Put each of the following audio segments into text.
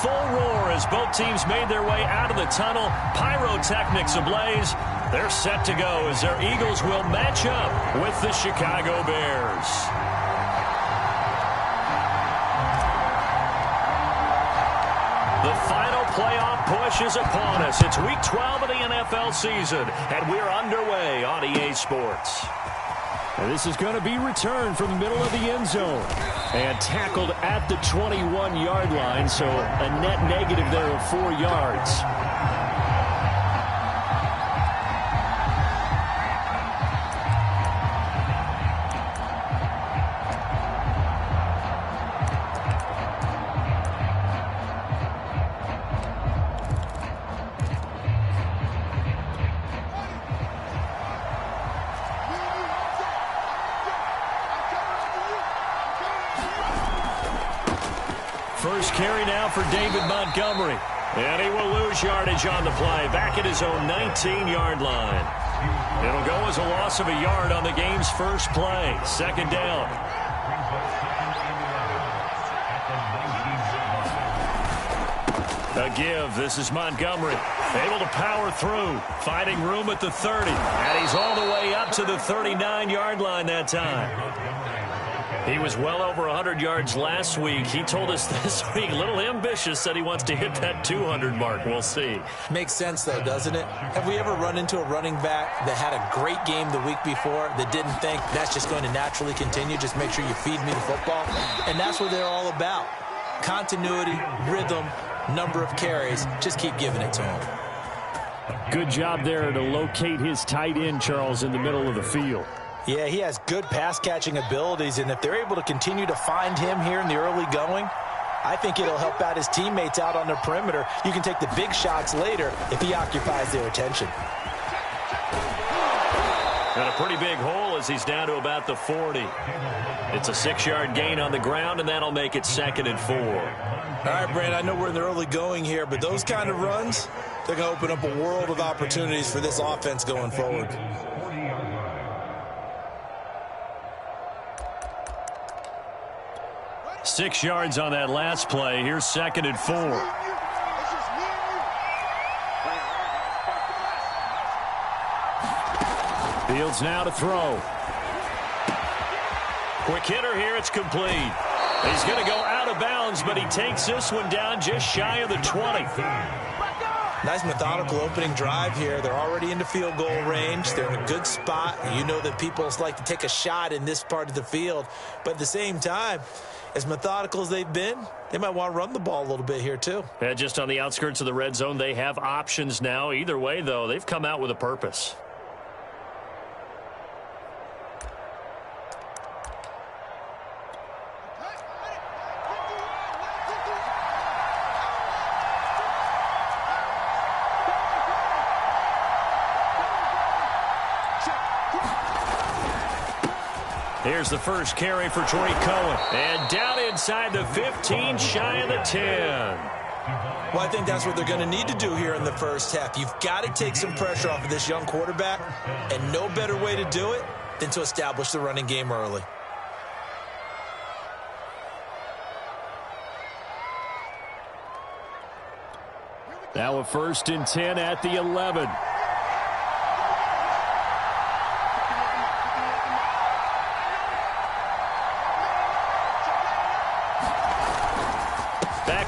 full roar as both teams made their way out of the tunnel. Pyrotechnics ablaze. They're set to go as their Eagles will match up with the Chicago Bears. The final playoff push is upon us. It's Week 12 of the NFL season, and we're underway on EA Sports. And this is going to be returned from the middle of the end zone. And tackled at the 21-yard line, so a net negative there of 4 yards. First carry now for David Montgomery. And he will lose yardage on the play, back at his own 19-yard line. It'll go as a loss of a yard on the game's first play. Second down. A give. This is Montgomery. Able to power through. Finding room at the 30. And he's all the way up to the 39-yard line that time. He was well over 100 yards last week. He told us this week, a little ambitious, said he wants to hit that 200 mark. We'll see. Makes sense, though, doesn't it? Have we ever run into a running back that had a great game the week before that didn't think that's just going to naturally continue? Just make sure you feed me the football. And that's what they're all about. Continuity, rhythm, number of carries. Just keep giving it to him. Good job there to locate his tight end, Charles, in the middle of the field. Yeah, he has good pass-catching abilities, and if they're able to continue to find him here in the early going, I think it'll help out his teammates out on the perimeter. You can take the big shots later if he occupies their attention. And a pretty big hole as he's down to about the 40. It's a 6-yard gain on the ground, and that'll make it 2nd and 4. All right, Brand, I know we're in the early going here, but those kind of runs, they're going to open up a world of opportunities for this offense going forward. Six yards on that last play. Here's 2nd and 4. Fields now to throw. Quick hitter here. It's complete. He's going to go out of bounds, but he takes this one down just shy of the 20. Nice methodical opening drive here. They're already into field goal range. They're in a good spot. You know that people like to take a shot in this part of the field. But at the same time, as methodical as they've been, they might want to run the ball a little bit here too. Yeah, just on the outskirts of the red zone, they have options now. Either way, though, they've come out with a purpose. Here's the first carry for Tariq Cohen. And down inside the 15, shy of the 10. Well, I think that's what they're going to need to do here in the first half. You've got to take some pressure off of this young quarterback, and no better way to do it than to establish the running game early. Now a 1st and 10 at the 11.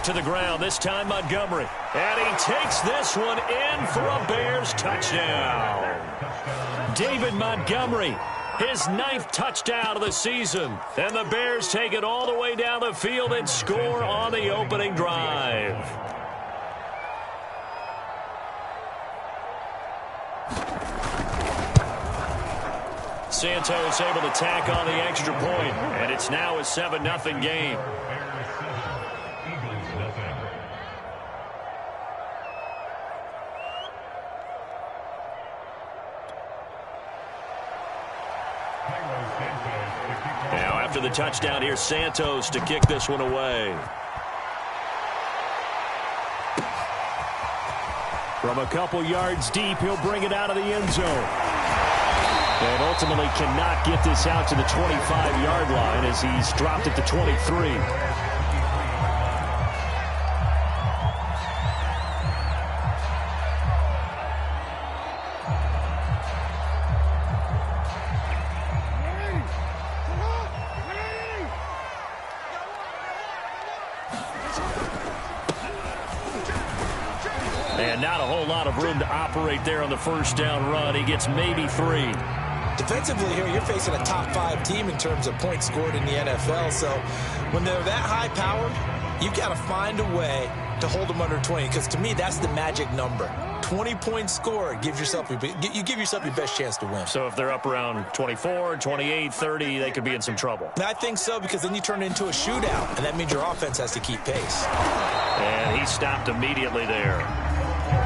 To the ground, this time Montgomery. And he takes this one in for a Bears touchdown. David Montgomery, his 9th touchdown of the season. And the Bears take it all the way down the field and score on the opening drive. Santos able to tack on the extra point, and it's now a 7-0 game. Now after the touchdown, here's Santos to kick this one away. From a couple yards deep, he'll bring it out of the end zone. And ultimately cannot get this out to the 25-yard line as he's dropped it to 23. And not a whole lot of room to operate there on the first down run. He gets maybe 3. Defensively here, you're facing a top 5 team in terms of points scored in the NFL. So when they're that high-powered, you got to find a way to hold them under 20. Because to me, that's the magic number. 20 points scored, you give yourself your best chance to win. So if they're up around 24, 28, 30, they could be in some trouble. And I think so, because then you turn it into a shootout, and that means your offense has to keep pace. And he stopped immediately there.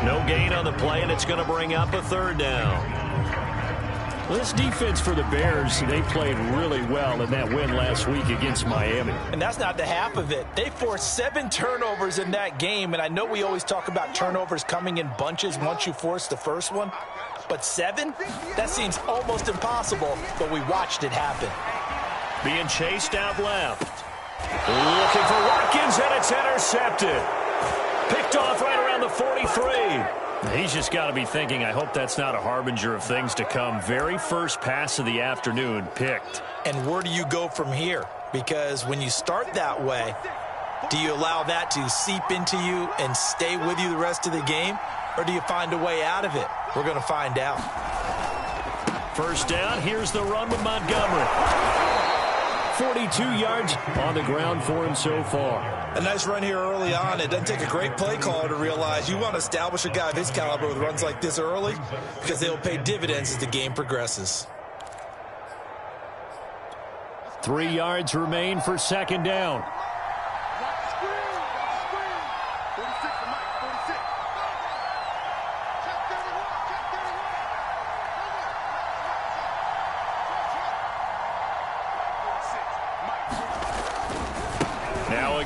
No gain on the play, and it's going to bring up a 3rd down. Well, this defense for the Bears, they played really well in that win last week against Miami. And that's not the half of it. They forced 7 turnovers in that game, and I know we always talk about turnovers coming in bunches once you force the first one, but 7? That seems almost impossible, but we watched it happen. Being chased out left. Looking for Watkins, and it's intercepted. Picked off right around the 43. He's just got to be thinking, I hope that's not a harbinger of things to come. Very first pass of the afternoon picked. And where do you go from here? Because when you start that way, do you allow that to seep into you and stay with you the rest of the game? Or do you find a way out of it? We're going to find out. First down, here's the run with Montgomery. 42 yards on the ground for him so far. A nice run here early on. It doesn't take a great play caller to realize you want to establish a guy of his caliber with runs like this early, because they'll pay dividends as the game progresses. 3 yards remain for 2nd down.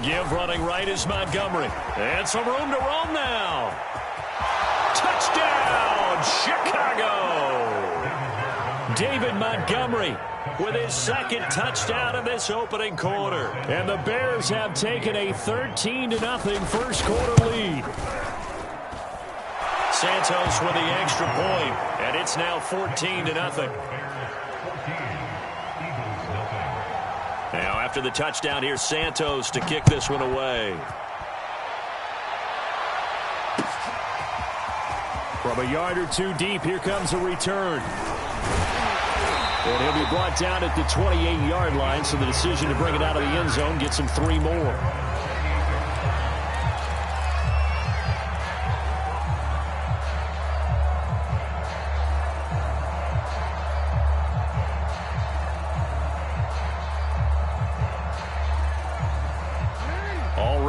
Give running right is Montgomery. And some room to roam now. Touchdown, Chicago! David Montgomery with his 2nd touchdown in this opening quarter. And the Bears have taken a 13-0 first quarter lead. Santos with the extra point, and it's now 14-0. Now, after the touchdown, here's Santos to kick this one away. From a yard or 2 deep, here comes a return. And he'll be brought down at the 28-yard line, so the decision to bring it out of the end zone gets him 3 more.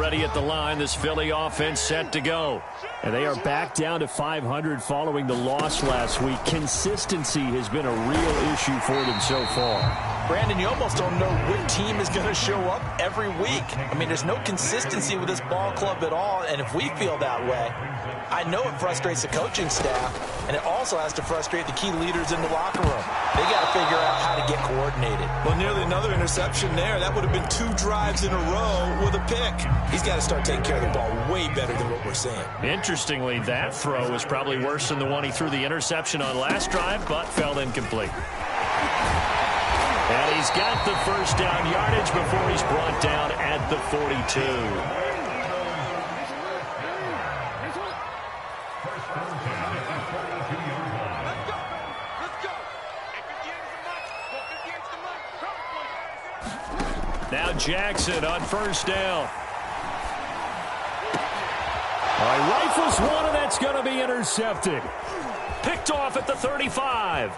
At the line, this Philly offense set to go. And they are back down to 500 following the loss last week. Consistency has been a real issue for them so far. Brandon, you almost don't know what team is going to show up every week. I mean, there's no consistency with this ball club at all, and if we feel that way, I know it frustrates the coaching staff, and it also has to frustrate the key leaders in the locker room. They got to figure out how to get coordinated. Well, nearly another interception there. That would have been 2 drives in a row with a pick. He's got to start taking care of the ball way better than what we're seeing. Interestingly, that throw was probably worse than the one he threw the interception on last drive, but fell incomplete. And he's got the first down yardage before he's brought down at the 42. Now Jackson on first down. Rifles one, and that's going to be intercepted. Picked off at the 35.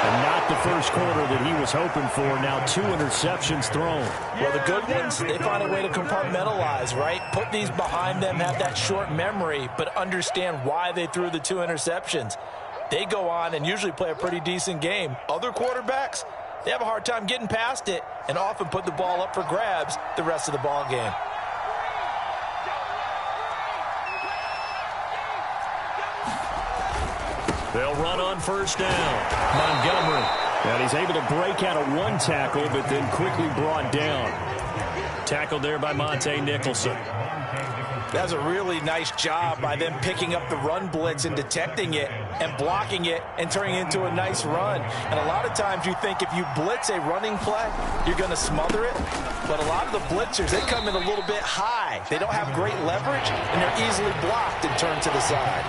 And not the first quarter that he was hoping for. Now 2 interceptions thrown. Well, the good ones, they find a way to compartmentalize, right? Put these behind them, have that short memory, but understand why they threw the 2 interceptions. They go on and usually play a pretty decent game. Other quarterbacks, they have a hard time getting past it and often put the ball up for grabs the rest of the ball game. They'll run on first down. Montgomery. And he's able to break out of 1 tackle, but then quickly brought down. Tackled there by Monte Nicholson. That's a really nice job by them picking up the run blitz and detecting it and blocking it and turning it into a nice run. And a lot of times you think if you blitz a running play, you're going to smother it. But a lot of the blitzers, they come in a little bit high. They don't have great leverage, and they're easily blocked and turned to the side.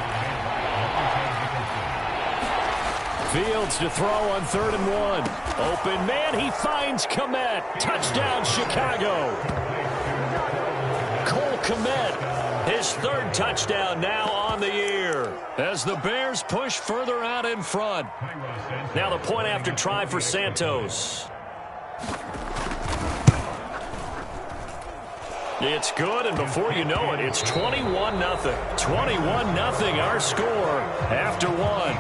Fields to throw on 3rd and 1. Open man, he finds Kmet. Touchdown, Chicago. Cole Kmet, his 3rd touchdown now on the year as the Bears push further out in front. Now the point after try for Santos. It's good, and before you know it, it's 21-0. 21-0 our score after 1.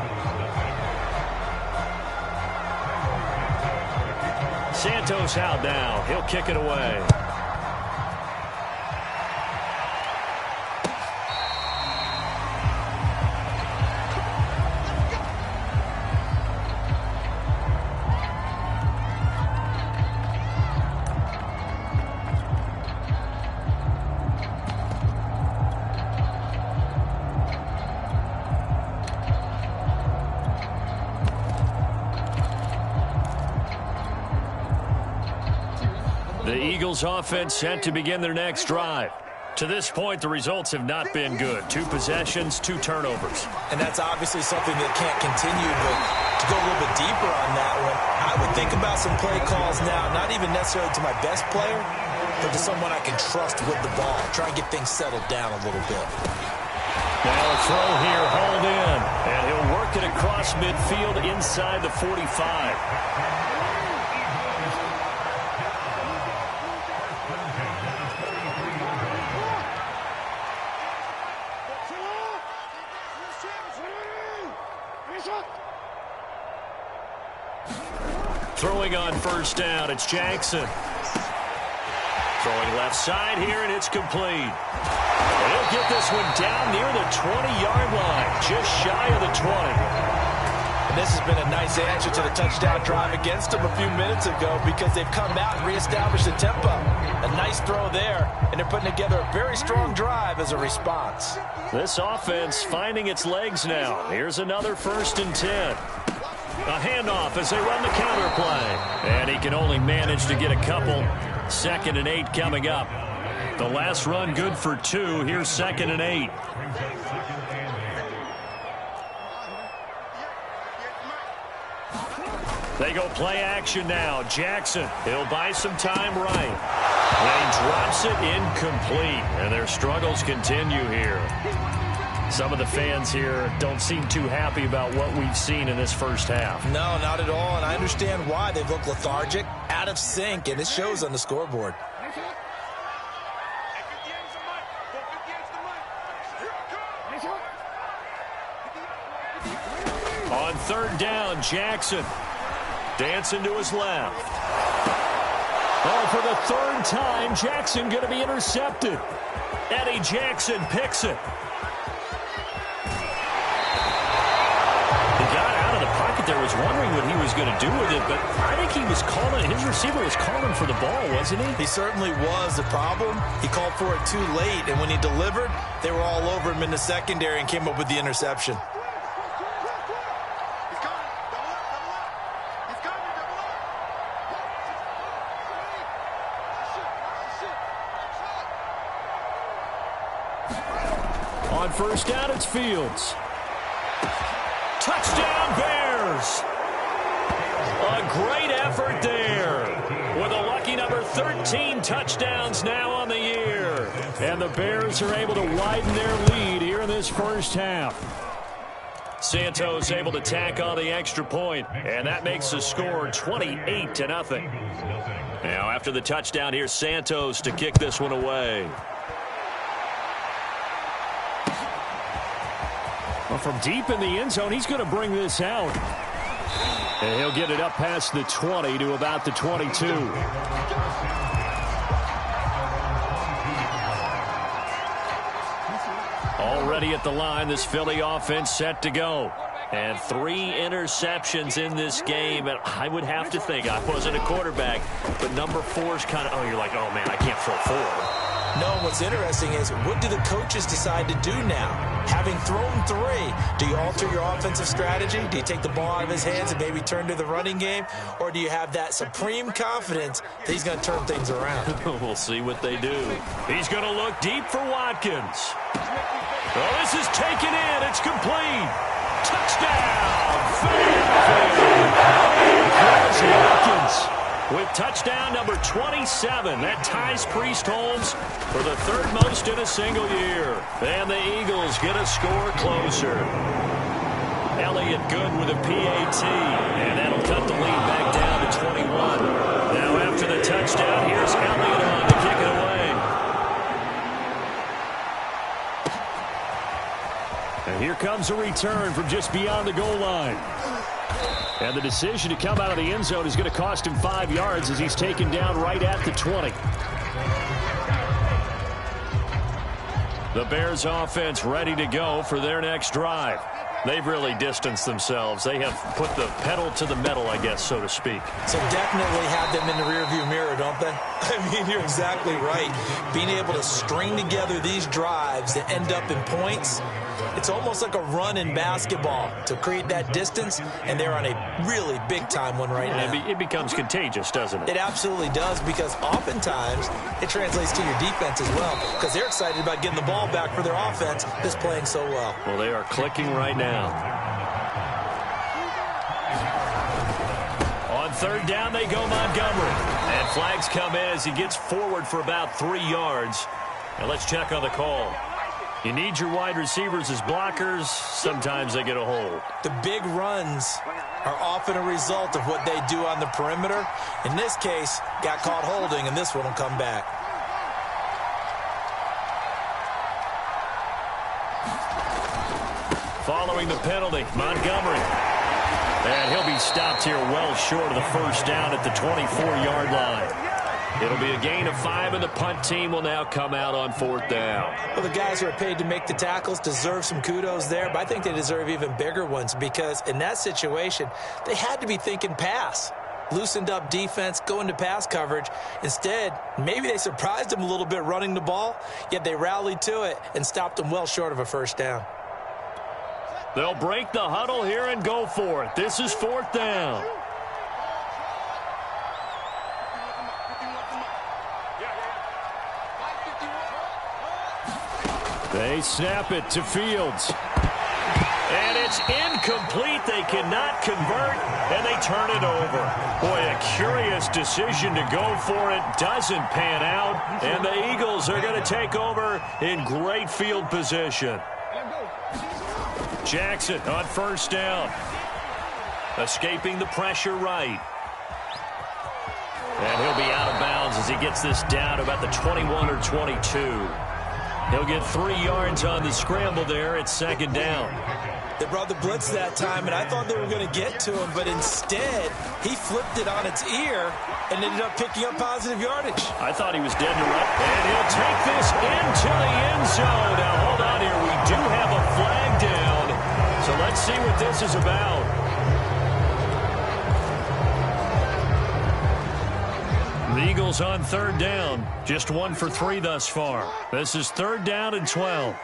Santos out now. He'll kick it away. The Eagles offense set to begin their next drive. To this point, the results have not been good. 2 possessions, 2 turnovers. And that's obviously something that can't continue, but to go a little bit deeper on that one, I would think about some play calls now, not even necessarily to my best player, but to someone I can trust with the ball. Try and get things settled down a little bit. Now a throw here, hauled in, and he'll work it across midfield inside the 45. Throwing on 1st down, it's Jackson. Throwing left side here, and it's complete. And he'll get this one down near the 20-yard line, just shy of the 20. And this has been a nice answer to the touchdown drive against them a few minutes ago because they've come out and reestablished the tempo. A nice throw there, and they're putting together a very strong drive as a response. This offense finding its legs now. Here's another 1st and 10. A handoff as they run the counter play. And he can only manage to get a couple. 2nd and 8 coming up. The last run good for 2. Here's 2nd and 8. They go play action now. Jackson, he'll buy some time right. And he drops it incomplete. And their struggles continue here. Some of the fans here don't seem too happy about what we've seen in this first half. No, not at all, and I understand why. They've looked lethargic, out of sync, and it shows on the scoreboard. On 3rd down, Jackson dancing to his left. Oh, for the 3rd time, Jackson going to be intercepted. Eddie Jackson picks it. There was wondering what he was going to do with it, but I think he was calling, his receiver was calling for the ball, wasn't he? He certainly was. The problem, he called for it too late, and when he delivered, they were all over him in the secondary and came up with the interception. On 1st down, it's Fields. Touchdown, Bears! A great effort there with a lucky number 13 touchdowns now on the year. And the Bears are able to widen their lead here in this first half. Santos able to tack on the extra point, and that makes the score 28-0. Now after the touchdown, here's Santos to kick this one away. Well, from deep in the end zone, he's going to bring this out. And he'll get it up past the 20 to about the 22. Already at the line, this Philly offense set to go. And 3 interceptions in this game. And I would have to think, I wasn't a quarterback, but number 4 is kind of, oh, you're like, oh, man, I can't throw 4. No, what's interesting is, what do the coaches decide to do now? Having thrown 3, do you alter your offensive strategy? Do you take the ball out of his hands and maybe turn to the running game? Or do you have that supreme confidence that he's going to turn things around? We'll see what they do. He's going to look deep for Watkins. Well, this is taken in. It's complete. Touchdown! Watkins with touchdown number 27. That ties Priest Holmes for the 3rd most in a single year. And the Eagles get a score closer. Elliott good with a PAT. And that'll cut the lead back down to 21. Now after the touchdown, here's Elliott on to kick it away. And here comes a return from just beyond the goal line. And the decision to come out of the end zone is going to cost him 5 yards as he's taken down right at the 20. The Bears offense ready to go for their next drive. They've really distanced themselves. They have put the pedal to the metal, I guess, so to speak. So definitely have them in the rearview mirror, don't they? I mean, you're exactly right. Being able to string together these drives that end up in points, it's almost like a run in basketball to create that distance, and they're on a really big-time one right now. It becomes contagious, doesn't it? It absolutely does, because oftentimes it translates to your defense as well, because they're excited about getting the ball back for their offense that's playing so well. Well, they are clicking right now. On 3rd down, they go Montgomery. And flags come in as he gets forward for about 3 yards. Now let's check on the call. You need your wide receivers as blockers. Sometimes they get a hold. The big runs are often a result of what they do on the perimeter. In this case, got caught holding, and this one will come back. Following the penalty, Montgomery. And he'll be stopped here well short of the 1st down at the 24-yard line. It'll be a gain of 5, and the punt team will now come out on 4th down. Well, the guys who are paid to make the tackles deserve some kudos there, but I think they deserve even bigger ones, because in that situation, they had to be thinking pass. Loosened up defense, going to pass coverage. Instead, maybe they surprised them a little bit running the ball, yet they rallied to it and stopped them well short of a 1st down. They'll break the huddle here and go for it. This is 4th down. They snap it to Fields. And it's incomplete. They cannot convert, and they turn it over. Boy, a curious decision to go for it. Doesn't pan out, and the Eagles are going to take over in great field position. Jackson on 1st down. Escaping the pressure right. And he'll be out of bounds as he gets this down about the 21 or 22. He'll get 3 yards on the scramble there. It's 2nd down. They brought the blitz that time, and I thought they were going to get to him, but instead, he flipped it on its ear and ended up picking up positive yardage. I thought he was dead to rights. And he'll take this into the end zone. Now, hold on here. We do have a flag down, so let's see what this is about. The Eagles on 3rd down. Just 1 for 3 thus far. This is 3rd down and 12.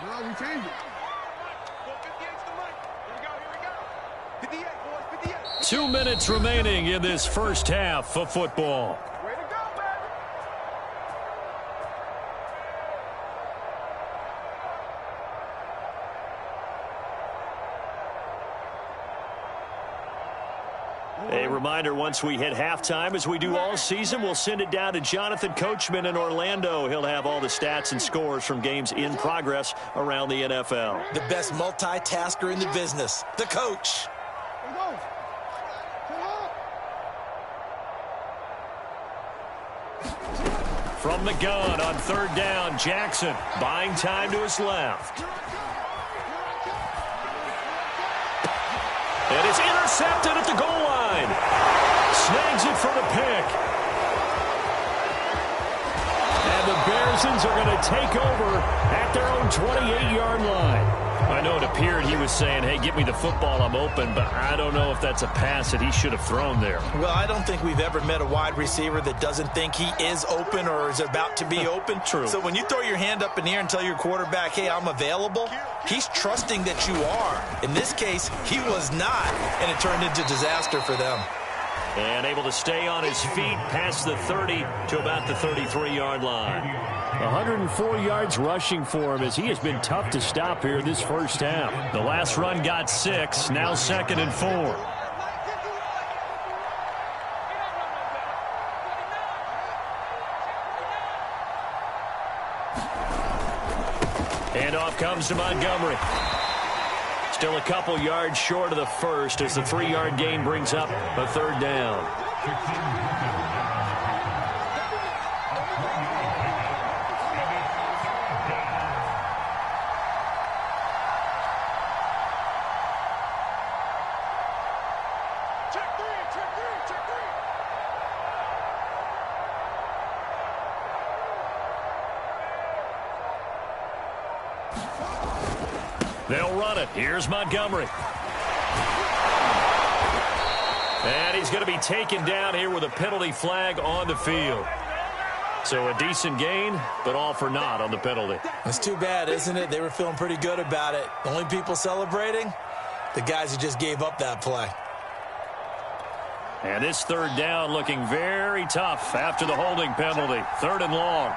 No, we changed it. 2 minutes remaining in this 1st half of football. A reminder, once we hit halftime, as we do all season, we'll send it down to Jonathan Coachman in Orlando. He'll have all the stats and scores from games in progress around the NFL. The best multitasker in the business, the coach. From the gun on 3rd down, Jackson buying time to his left. And it's intercepted at the goal line. Snags it for the pick. And the Bearsons are going to take over at their own 28-yard line. I know it appeared he was saying, hey, give me the football, I'm open, but I don't know if that's a pass that he should have thrown there. Well, I don't think we've ever met a wide receiver that doesn't think he is open or is about to be open. True. So when you throw your hand up in the air and tell your quarterback, hey, I'm available, he's trusting that you are. In this case, he was not, and it turned into disaster for them. And able to stay on his feet past the 30 to about the 33-yard line. 104 yards rushing for him as he has been tough to stop here this first half. The last run got 6, now 2nd and 4. And off comes to Montgomery. Still a couple yards short of the first as the 3-yard gain brings up a 3rd down. They'll run it. Here's Montgomery. And he's going to be taken down here with a penalty flag on the field. So a decent gain, but all for naught on the penalty. It's too bad, isn't it? They were feeling pretty good about it. The only people celebrating, the guys who just gave up that play. And this 3rd down looking very tough after the holding penalty. 3rd and long.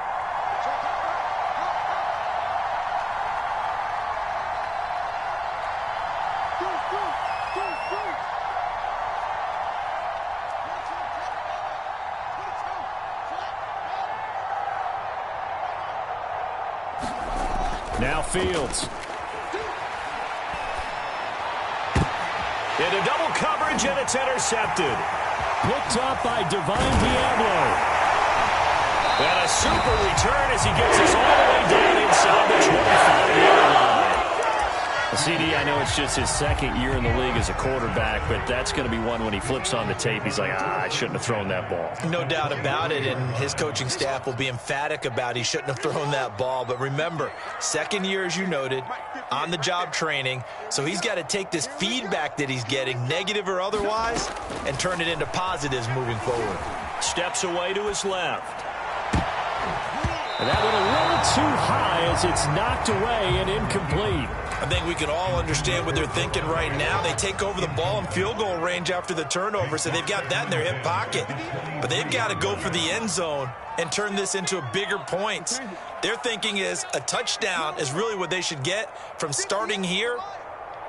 Now Fields. Into double coverage, and it's intercepted. Picked up by Divine Diablo. And a super return as he gets us all the way down inside the 25-yard line. CD, I know it's just his 2nd year in the league as a quarterback, but that's going to be one when he flips on the tape. He's like, I shouldn't have thrown that ball. No doubt about it, and his coaching staff will be emphatic about he shouldn't have thrown that ball. But remember, 2nd year, as you noted, on-the-job training, so he's got to take this feedback that he's getting, negative or otherwise, and turn it into positives moving forward. Steps away to his left. And that went a little too high as it's knocked away and incomplete. I think we can all understand what they're thinking right now. They take over the ball in field goal range after the turnover, so they've got that in their hip pocket. But they've got to go for the end zone and turn this into a bigger points. Their thinking is a touchdown is really what they should get from starting here.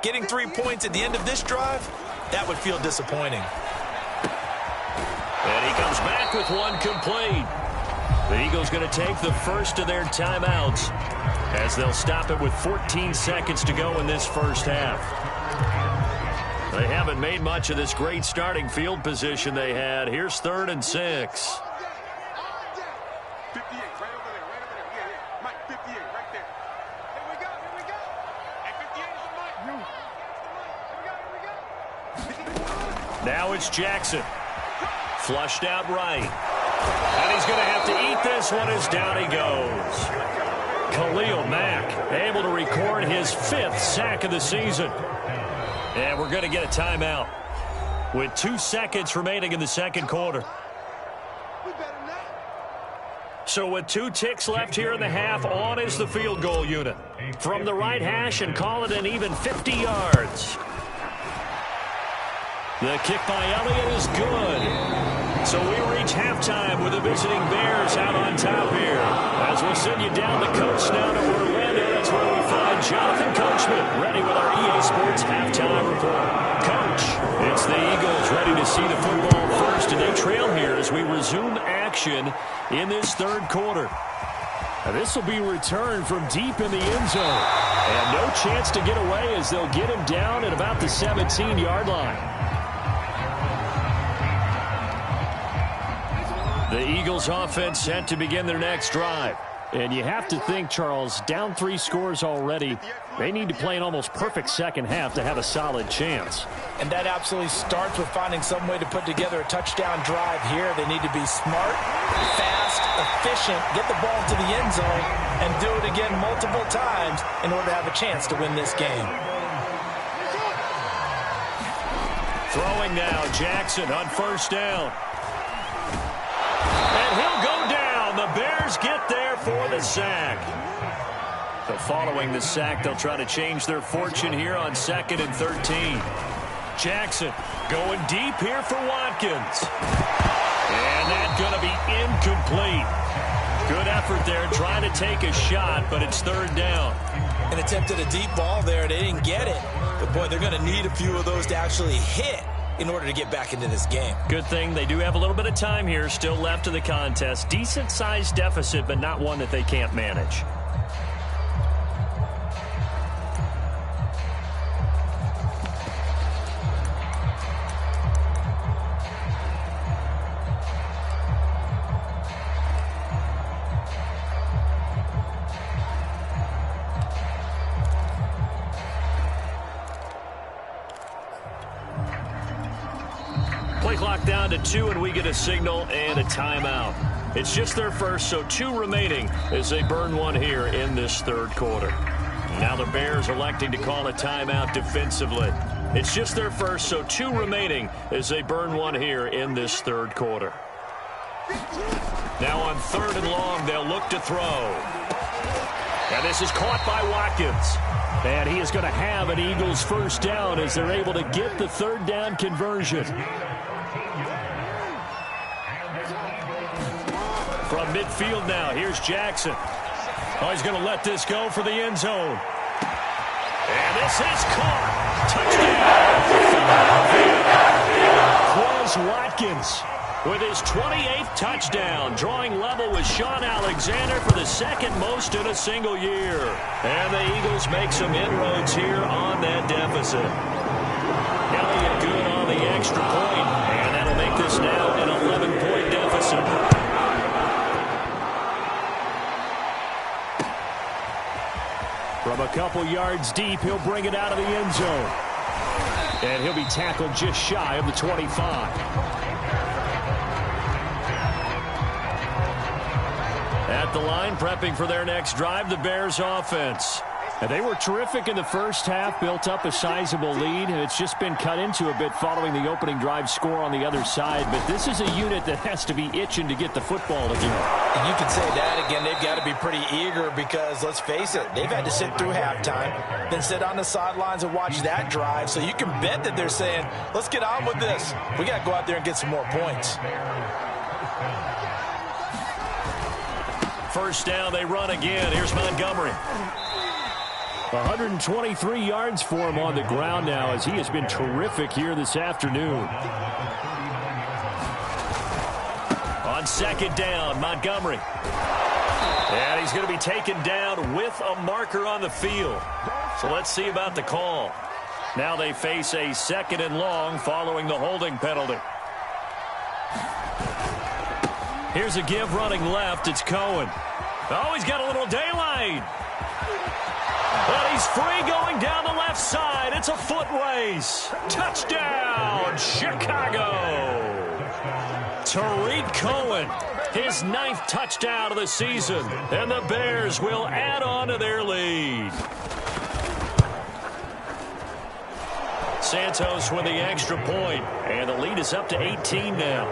Getting 3 points at the end of this drive, that would feel disappointing. And he comes back with one complete. The Eagles going to take the first of their timeouts as they'll stop it with 14 seconds to go in this first half. They haven't made much of this great starting field position they had. Here's 3rd and 6. Now it's Jackson. Flushed out right. And he's going to have to eat this one as down he goes. Khalil Mack able to record his 5th sack of the season. And we're going to get a timeout with 2 seconds remaining in the 2nd quarter. So with 2 ticks left here in the half, on is the field goal unit. From the right hash and call it an even 50 yards. The kick by Elliott is good. So we reach halftime with the visiting Bears out on top here. As we'll send you down the coast now to Orlando, that's where we find Jonathan Coachman, ready with our EA Sports halftime report. Coach, it's the Eagles ready to see the football first, and they trail here as we resume action in this 3rd quarter. Now this will be returned from deep in the end zone. And no chance to get away as they'll get him down at about the 17-yard line. The Eagles offense set to begin their next drive. And you have to think, Charles, down 3 scores already. They need to play an almost perfect second half to have a solid chance. And that absolutely starts with finding some way to put together a touchdown drive here. They need to be smart, fast, efficient, get the ball to the end zone, and do it again multiple times in order to have a chance to win this game. Throwing now, Jackson on first down. And he'll go down. The Bears get there for the sack. So following the sack, they'll try to change their fortune here on 2nd and 13. Jackson going deep here for Watkins. And that's going to be incomplete. Good effort there trying to take a shot, but it's 3rd down. An attempt at a deep ball there. They didn't get it. But, boy, they're going to need a few of those to actually hit in order to get back into this game. Good thing they do have a little bit of time here still left in the contest. Decent-sized deficit, but not one that they can't manage. Play clock down to 2, and we get a signal and a timeout. It's just their first, so 2 remaining as they burn one here in this 3rd quarter. Now the Bears electing to call a timeout defensively. It's just their first, so 2 remaining as they burn one here in this 3rd quarter. Now on 3rd and long, they'll look to throw. And this is caught by Watkins. And he is going to have an Eagles first down as they're able to get the 3rd down conversion. From midfield now, here's Jackson. Oh, he's going to let this go for the end zone. And this is caught. Quez Touchdown. Watkins With his 28th touchdown, drawing level with Sean Alexander for the 2nd most in a single year. And the Eagles make some inroads here on that deficit. Elliott good on the extra point, and that'll make this now an 11-point deficit. From a couple yards deep, he'll bring it out of the end zone. And he'll be tackled just shy of the 25. At the line, prepping for their next drive, the Bears offense. And they were terrific in the first half, built up a sizable lead, and it's just been cut into a bit following the opening drive score on the other side. But this is a unit that has to be itching to get the football again. And you can say that again. They've got to be pretty eager because, let's face it, they've had to sit through halftime, then sit on the sidelines and watch that drive. So you can bet that they're saying, let's get on with this. We got to go out there and get some more points. First down, they run again. Here's Montgomery. 123 yards for him on the ground now as he has been terrific here this afternoon. On 2nd down, Montgomery. And he's going to be taken down with a marker on the field. So let's see about the call. Now they face a 2nd and long following the holding penalty. Here's a give running left. It's Cohen. Oh, he's got a little daylight. But he's free going down the left side. It's a foot race. Touchdown, Chicago. Tariq Cohen, his 9th touchdown of the season. And the Bears will add on to their lead. Santos with the extra point. And the lead is up to 18 now.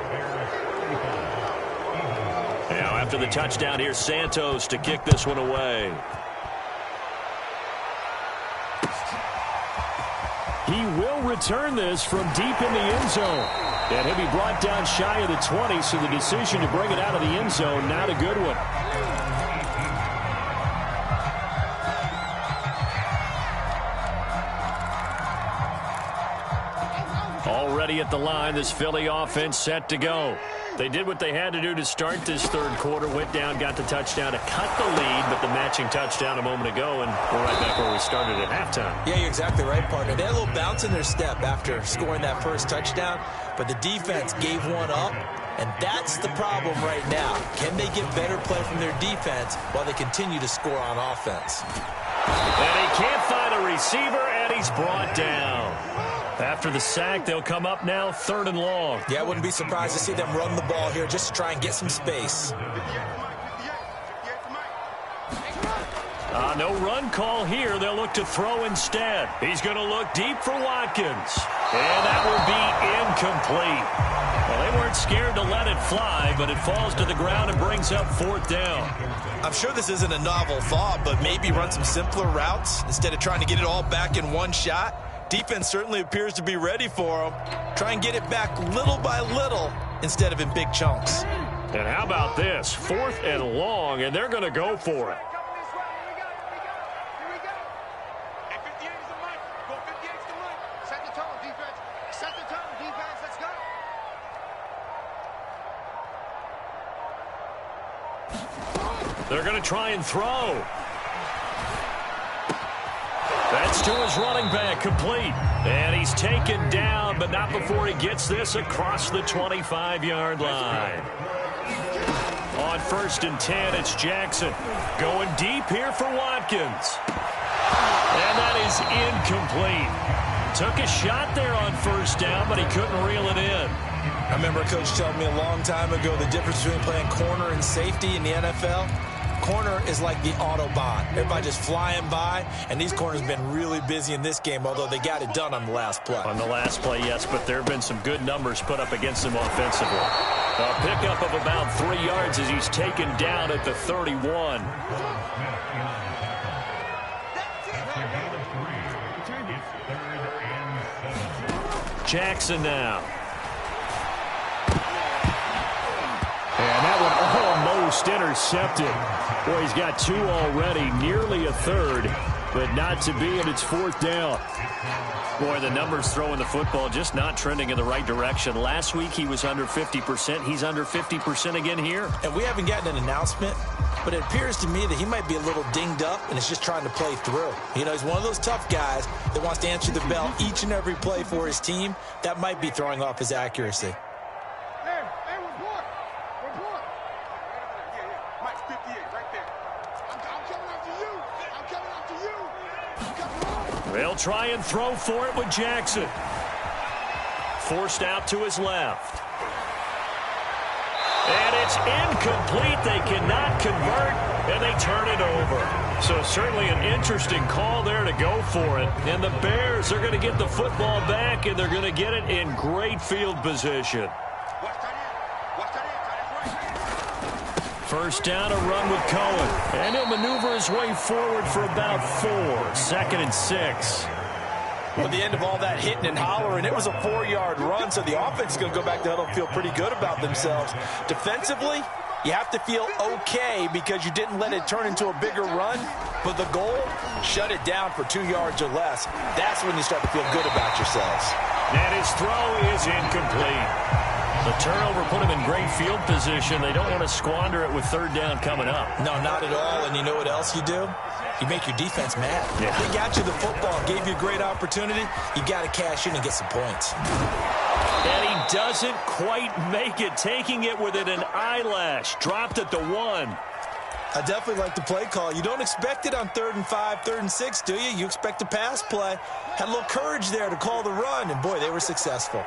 Now after the touchdown, here's Santos to kick this one away. He will return this from deep in the end zone. And he'll be brought down shy of the 20, so the decision to bring it out of the end zone, not a good one. Already at the line, this Philly offense set to go. They did what they had to do to start this 3rd quarter, went down, got the touchdown to cut the lead, but the matching touchdown a moment ago, and we're right back where we started at halftime. Yeah, you're exactly right, partner. They had a little bounce in their step after scoring that first touchdown, but the defense gave one up, and that's the problem right now. Can they get better play from their defense while they continue to score on offense? And he can't find a receiver, and he's brought down. After the sack, they'll come up now 3rd and long. Yeah, I wouldn't be surprised to see them run the ball here just to try and get some space. No run call here. They'll look to throw instead. He's going to look deep for Watkins. And that will be incomplete. Well, they weren't scared to let it fly, but it falls to the ground and brings up 4th down. I'm sure this isn't a novel thought, but maybe run some simpler routes instead of trying to get it all back in one shot. Defense certainly appears to be ready for them. Try and get it back little by little instead of in big chunks. And how about this? 4th and long, and they're going to go for it. They're going to try and throw. That's to his running back, complete. And he's taken down, but not before he gets this across the 25-yard line. On 1st and 10, it's Jackson. Going deep here for Watkins. And that is incomplete. Took a shot there on 1st down, but he couldn't reel it in. I remember a coach telling me a long time ago the difference between playing corner and safety in the NFL. Corner is like the Autobahn. Everybody just flying by, and these corners have been really busy in this game, although they got it done on the last play. On the last play, yes, but there have been some good numbers put up against him offensively. A pickup of about 3 yards as he's taken down at the 31. Jackson now. And that one almost intercepted. Boy, he's got 2 already, nearly a 3rd, but not to be, and it's 4th down. Boy, the numbers throwing the football just not trending in the right direction. Last week he was under 50%. He's under 50% again here. And we haven't gotten an announcement, but it appears to me that he might be a little dinged up and is just trying to play through. You know, he's one of those tough guys that wants to answer the bell each and every play for his team. That might be throwing off his accuracy. They'll try and throw for it with Jackson. Forced out to his left. And it's incomplete. They cannot convert, and they turn it over. So certainly an interesting call there to go for it. And the Bears are going to get the football back, and they're going to get it in great field position. First down, a run with Cohen. And he'll maneuver his way forward for about 4. 2nd and 6. Well, the end of all that hitting and hollering, it was a 4-yard run, so the offense is going to go back to huddle and feel pretty good about themselves. Defensively, you have to feel okay because you didn't let it turn into a bigger run, but the goal, shut it down for 2 yards or less. That's when you start to feel good about yourselves. And his throw is incomplete. The turnover put him in great field position. They don't want to squander it with 3rd down coming up. No, not at all. And you know what else you do? You make your defense mad. Yeah. They got you the football, gave you a great opportunity. You got to cash in and get some points. And he doesn't quite make it, taking it within an eyelash. Dropped at the 1. I definitely like the play call. You don't expect it on 3rd and 5, 3rd and 6, do you? You expect a pass play. Had a little courage there to call the run, and boy, they were successful.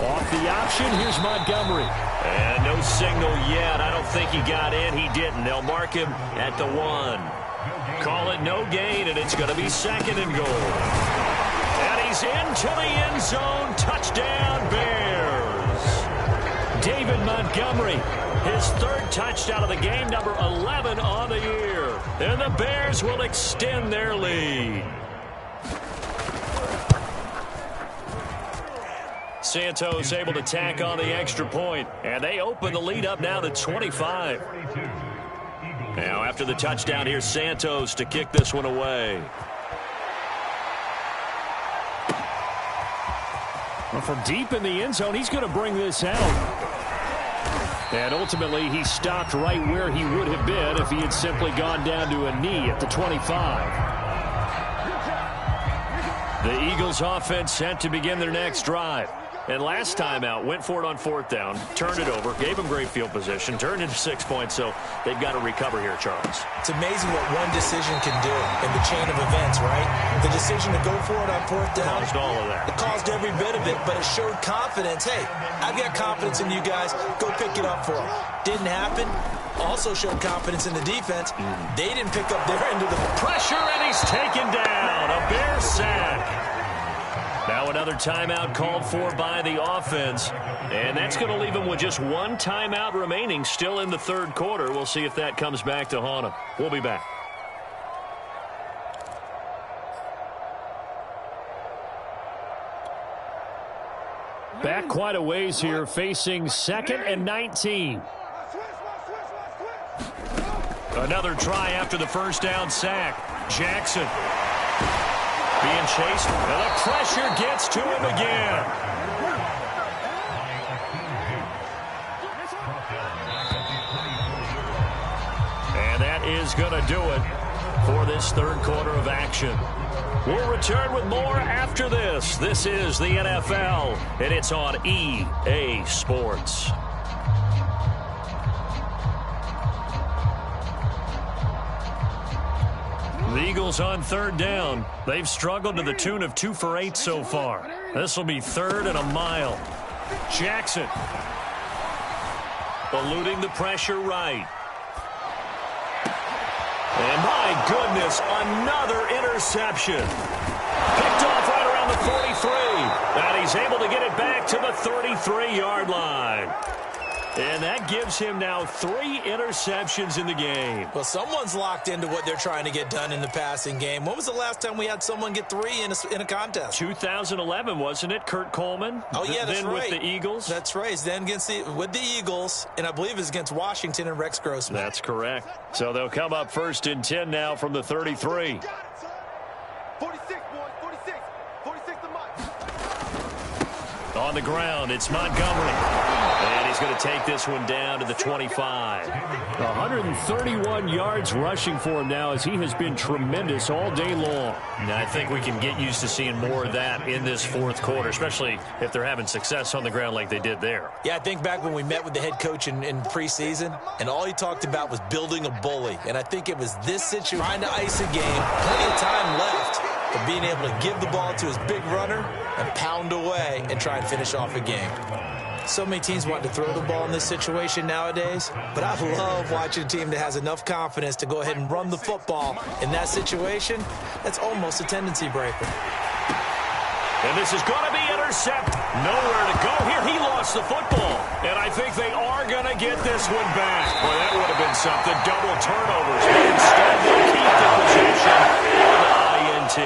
Off the option, here's Montgomery. And no signal yet. I don't think he got in. He didn't. They'll mark him at the 1. Call it no gain, and it's going to be 2nd and goal. And he's into the end zone. Touchdown, Bears. David Montgomery, his 3rd touchdown of the game, number 11 on the year. And the Bears will extend their lead. Santos able to tack on the extra point, and they open the lead up now to 25. Now after the touchdown, here's Santos to kick this one away. Well, from deep in the end zone, he's going to bring this out. And ultimately, he stopped right where he would have been if he had simply gone down to a knee at the 25. The Eagles offense set to begin their next drive. And last time out, went for it on 4th down, turned it over, gave them great field position, turned into 6 points, so they've got to recover here, Charles. It's amazing what one decision can do in the chain of events, right? The decision to go for it on 4th down. Caused all of that. It caused every bit of it, but it showed confidence. Hey, I've got confidence in you guys. Go pick it up for them. Didn't happen. Also showed confidence in the defense. They didn't pick up their end of the pressure, and he's taken down. A Bear sack. Now another timeout called for by the offense, and that's going to leave him with just one timeout remaining still in the 3rd quarter. We'll see if that comes back to haunt him. We'll be back. Back quite a ways here, facing 2nd and 19. Another try after the first down sack. Jackson being chased, and the pressure gets to him again. And that is going to do it for this 3rd quarter of action. We'll return with more after this. This is the NFL, and it's on EA Sports. The Eagles on 3rd down. They've struggled to the tune of 2 for 8 so far. This will be 3rd and a mile. Jackson eluding the pressure right. And my goodness, another interception. Picked off right around the 43. And he's able to get it back to the 33-yard line. And that gives him now 3 interceptions in the game. Well, someone's locked into what they're trying to get done in the passing game. When was the last time we had someone get 3 in a contest? 2011, wasn't it? Kurt Coleman? Oh, yeah, that's then right. With the Eagles? That's right. Then with the Eagles, and I believe it's against Washington and Rex Grossman. That's correct. So they'll come up 1st and 10 now from the 33. 46, boys. 46. 46 to Mike. On the ground, it's Montgomery. And he's going to take this one down to the 25. 131 yards rushing for him now, as he has been tremendous all day long. Now, I think we can get used to seeing more of that in this 4th quarter, especially if they're having success on the ground like they did there. Yeah, I think back when we met with the head coach in preseason, and all he talked about was building a bully. And I think it was this situation, trying to ice a game, plenty of time left, but being able to give the ball to his big runner and pound away and try and finish off a game. So many teams want to throw the ball in this situation nowadays, but I love watching a team that has enough confidence to go ahead and run the football in that situation. That's almost a tendency breaker. And this is going to be intercepted. Nowhere to go here. He lost the football. And I think they are going to get this one back. Boy, that would have been something. Double turnovers. But instead, they'll keep the possession on the INT.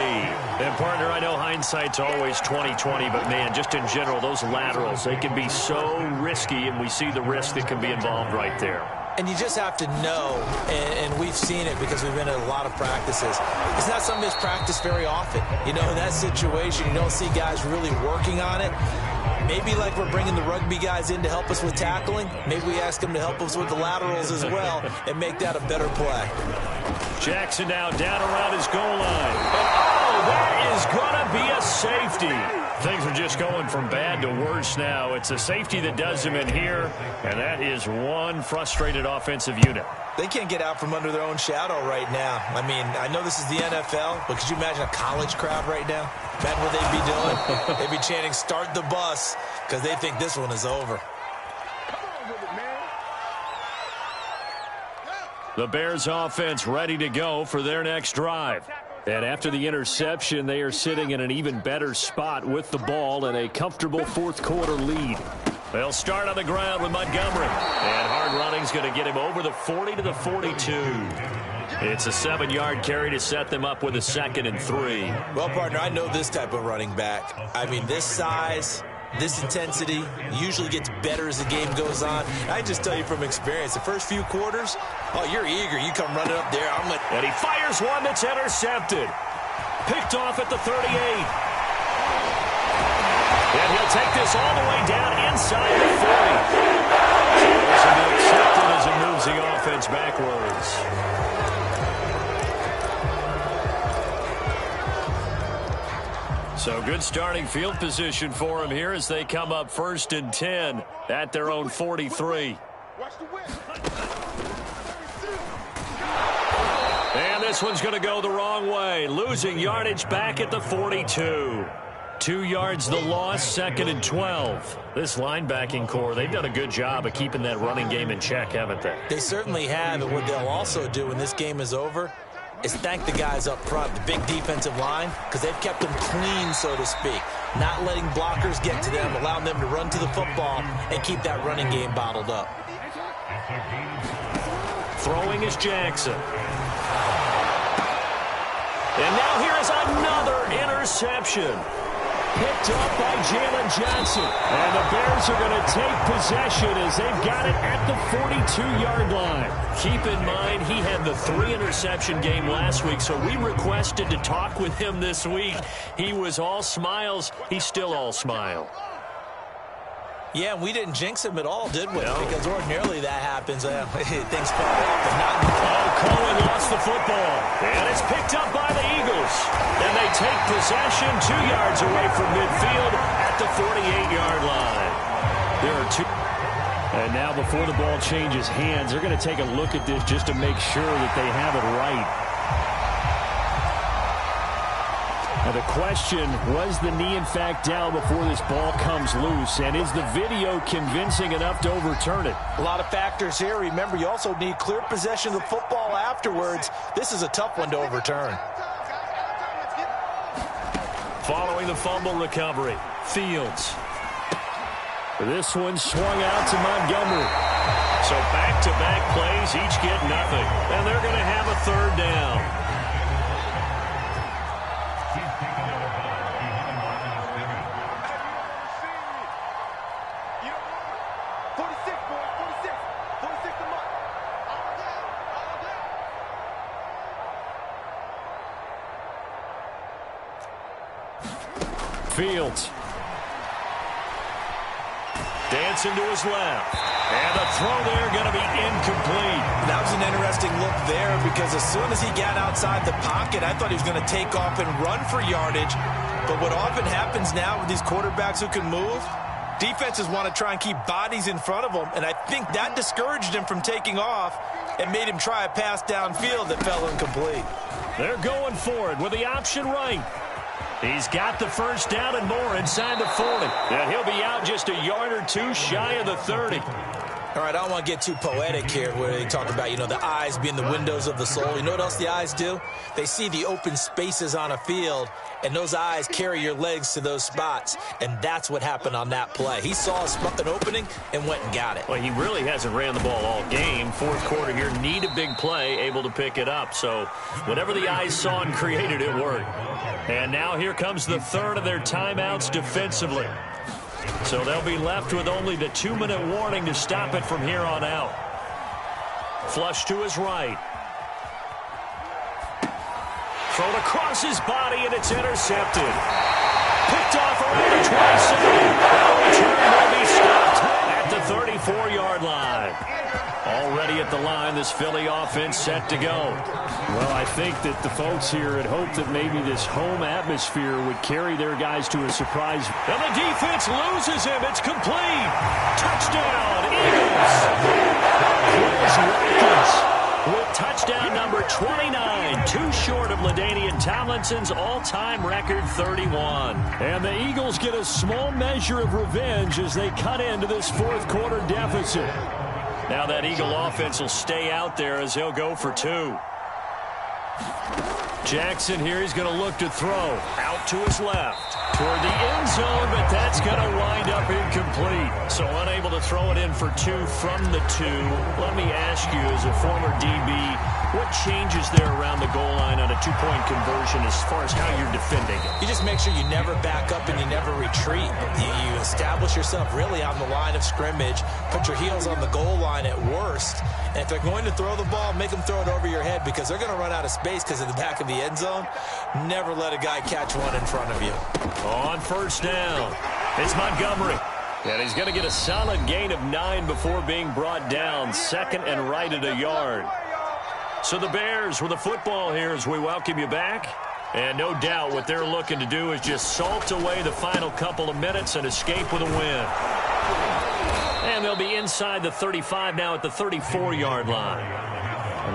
And, partner, I know hindsight's always 20/20, but, man, just in general, those laterals, they can be so risky, and we see the risk that can be involved right there. And you just have to know, and we've seen it because we've been at a lot of practices. It's not something that's practiced very often. You know, in that situation, you don't see guys really working on it. Maybe like we're bringing the rugby guys in to help us with tackling. Maybe we ask them to help us with the laterals as well and make that a better play. Jackson now down around his goal line. Oh, that is going to be a safety. Things are just going from bad to worse now. It's a safety that does him in here, and that is one frustrated offensive unit. They can't get out from under their own shadow right now. I mean, I know this is the NFL, but could you imagine a college crowd right now? Imagine what they'd be doing. They'd be chanting, "Start the bus," because they think this one is over. The Bears offense ready to go for their next drive. And after the interception, they are sitting in an even better spot with the ball and a comfortable fourth quarter lead. They'll start on the ground with Montgomery. And hard running's going to get him over the 40 to the 42. It's a 7-yard carry to set them up with a 2nd and 3. Well, partner, I know this type of running back. I mean, this size, this intensity usually gets better as the game goes on. I just tell you from experience, the first few quarters, oh, you're eager. You come running up there. And he fires one that's intercepted. Picked off at the 38. And he'll take this all the way down inside the 40. So to be accepted as it moves the offense backwards. So good starting field position for him here as they come up 1st and 10 at their own 43. And this one's going to go the wrong way. Losing yardage back at the 42. 2 yards the loss, 2nd and 12. This linebacking core, they've done a good job of keeping that running game in check, haven't they? They certainly have, and what they'll also do when this game is over is thank the guys up front, the big defensive line, because they've kept them clean, so to speak. Not letting blockers get to them, allowing them to run to the football and keep that running game bottled up. Throwing is Jackson. And now here is another interception. Picked up by Jalen Johnson. And the Bears are going to take possession as they've got it at the 42-yard line. Keep in mind, he had the 3-interception game last week, so we requested to talk with him this week. He was all smiles. He's still all smile. Yeah, we didn't jinx him at all, did we? No. Because ordinarily that happens. Things fall off, but not. Oh, Cohen lost the football. And it's picked up by the Eagles. And they take possession 2 yards away from midfield at the 48-yard line. There are 2. And now before the ball changes hands, they're going to take a look at this just to make sure that they have it right. Now the question, was the knee in fact down before this ball comes loose? And is the video convincing enough to overturn it? A lot of factors here. Remember, you also need clear possession of the football afterwards. This is a tough one to overturn. Following the fumble recovery, Fields. This one swung out to Montgomery. So back-to-back plays, each get nothing. And they're going to have a 3rd down. Fields. Dancing to his left. And the throw there going to be incomplete. That was an interesting look there because as soon as he got outside the pocket, I thought he was going to take off and run for yardage. But what often happens now with these quarterbacks who can move, defenses want to try and keep bodies in front of them. And I think that discouraged him from taking off and made him try a pass downfield that fell incomplete. They're going for it with the option right. He's got the 1st down and more inside the 40. And he'll be out just a yard or 2 shy of the 30. All right, I don't want to get too poetic here where they talk about, the eyes being the windows of the soul. You know what else the eyes do? They see the open spaces on a field, and those eyes carry your legs to those spots. And that's what happened on that play. He saw an opening and went and got it. Well, he really hasn't ran the ball all game. 4th quarter here, need a big play, able to pick it up. So whatever the eyes saw and created, it worked. And now here comes the 3rd of their timeouts defensively. So they'll be left with only the 2-minute warning to stop it from here on out. Flush to his right. Thrown across his body, and it's intercepted. Picked off around the 27. The return will be stopped at the 34-yard line. Already at the line, this Philly offense set to go. Well, I think that the folks here had hoped that maybe this home atmosphere would carry their guys to a surprise. And the defense loses him. It's complete. Touchdown, Eagles. Here's Watkins with touchdown number 29, too short of LaDainian Tomlinson's all-time record 31. And the Eagles get a small measure of revenge as they cut into this 4th quarter deficit. Now that Eagle offense will stay out there as he'll go for 2. Jackson here, he's going to look to throw. Out to his left. Toward the end zone, but that's going to wind up incomplete. So unable to throw it in for 2 from the 2. Let me ask you, as a former DB, what changes there around the goal line on a 2-point conversion as far as how you're defending it? You just make sure you never back up and you never retreat. You establish yourself really on the line of scrimmage, put your heels on the goal line at worst, and if they're going to throw the ball, make them throw it over your head because they're going to run out of space because of the back of the end zone. Never let a guy catch one in front of you. On 1st down, it's Montgomery. And he's going to get a solid gain of 9 before being brought down. 2nd and right at a yard. So the Bears with the football here as we welcome you back. And no doubt what they're looking to do is just salt away the final couple of minutes and escape with a win. And they'll be inside the 35 now at the 34-yard line.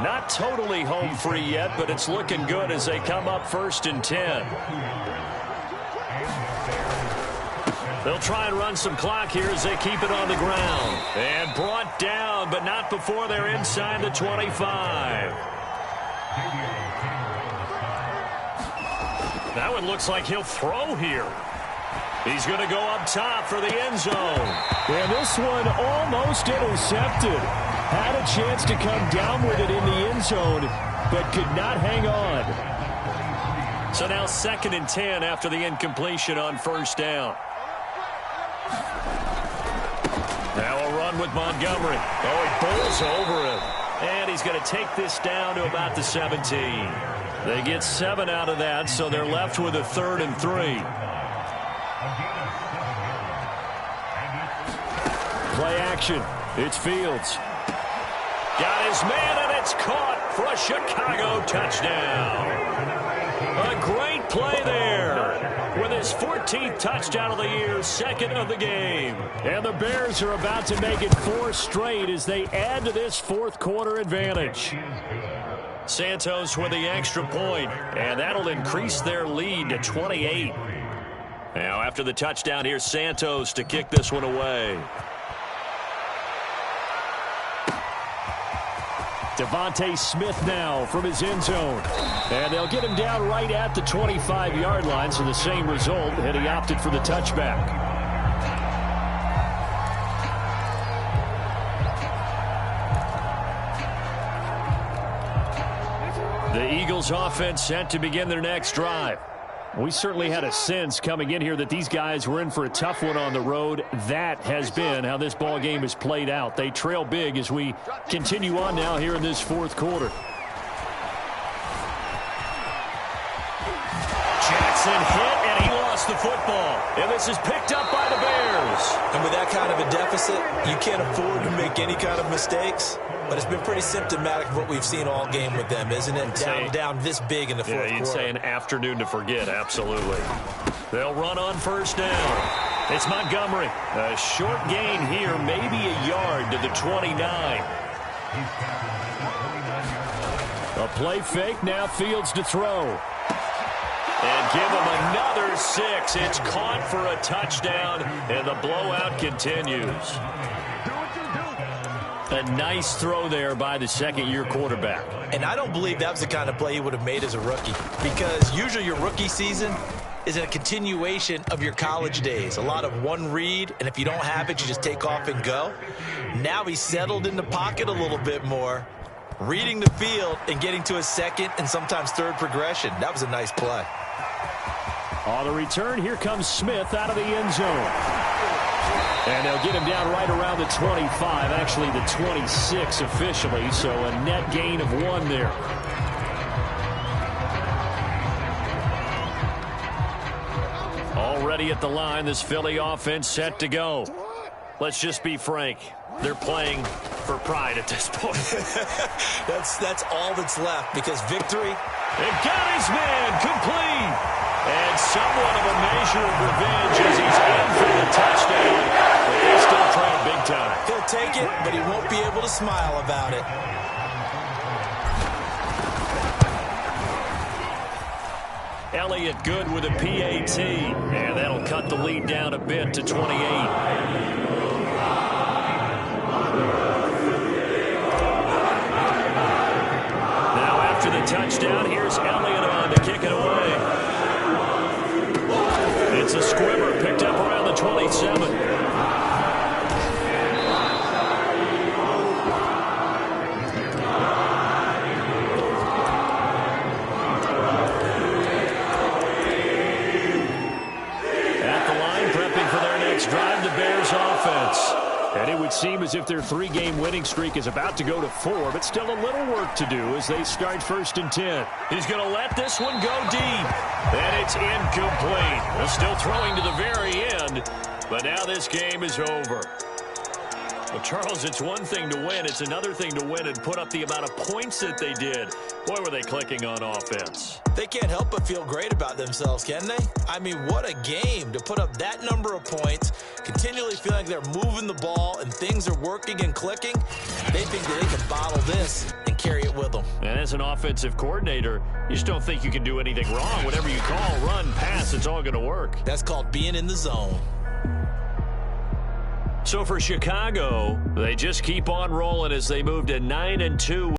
Not totally home free yet, but it's looking good as they come up 1st and 10. They'll try and run some clock here as they keep it on the ground. And brought down, but not before they're inside the 25. That one looks like he'll throw here. He's going to go up top for the end zone. And this one almost intercepted. Had a chance to come down with it in the end zone, but could not hang on. So now 2nd and 10 after the incompletion on 1st down. Now a run with Montgomery. Oh, he bowls over him. And he's going to take this down to about the 17. They get 7 out of that, so they're left with a 3rd and 3. Play action. It's Fields. Got his man, and it's caught for a Chicago touchdown. A great play there. With his 14th touchdown of the year, 2nd of the game. And the Bears are about to make it 4 straight as they add to this 4th quarter advantage. Santos with the extra point, and that'll increase their lead to 28. Now after the touchdown, here's Santos to kick this one away. Devontae Smith now from his end zone. And they'll get him down right at the 25-yard line, so the same result, and he opted for the touchback. The Eagles offense set to begin their next drive. We certainly had a sense coming in here that these guys were in for a tough one on the road. That has been how this ball game has played out. They trail big as we continue on now here in this 4th quarter. Jackson hit, and he lost the football. And this is picked up by the Bears. And with that kind of a deficit, you can't afford to make any kind of mistakes. But it's been pretty symptomatic of what we've seen all game with them, isn't it? Down this big in the 4th quarter. Yeah, you'd say an afternoon to forget, absolutely. They'll run on 1st down. It's Montgomery. A short gain here, maybe a yard to the 29. A play fake, now Fields to throw. And give him another 6. It's caught for a touchdown, and the blowout continues. A nice throw there by the 2nd-year quarterback. And I don't believe that was the kind of play he would have made as a rookie, because usually your rookie season is a continuation of your college days. A lot of one read, and if you don't have it, you just take off and go. Now he's settled in the pocket a little bit more, reading the field and getting to a 2nd and sometimes 3rd progression. That was a nice play. On the return, here comes Smith out of the end zone. And they'll get him down right around the 25, actually the 26 officially, so a net gain of 1 there. Already at the line, this Philly offense set to go. Let's just be frank. They're playing for pride at this point. That's all that's left, because victory. And got his man complete. And somewhat of a measure of revenge as he's in for the touchdown. But they still trail big time. He'll take it, but he won't be able to smile about it. Elliott good with a PAT. And that'll cut the lead down a bit to 28. Now after the touchdown, here's Elliott on to kick it away. It's a squibber picked up around the 27. Drive the Bears offense. And it would seem as if their 3-game winning streak is about to go to 4, but still a little work to do as they start 1st and 10. He's going to let this one go deep. And it's incomplete. They're still throwing to the very end, but now this game is over. Well, Charles, it's one thing to win. It's another thing to win and put up the amount of points that they did. Boy, were they clicking on offense. They can't help but feel great about themselves, can they? I mean, what a game to put up that number of points, continually feeling like they're moving the ball and things are working and clicking. They think that they can bottle this and carry it with them. And as an offensive coordinator, you just don't think you can do anything wrong. Whatever you call, run, pass, it's all going to work. That's called being in the zone. So for Chicago, they just keep on rolling as they move to 9-2.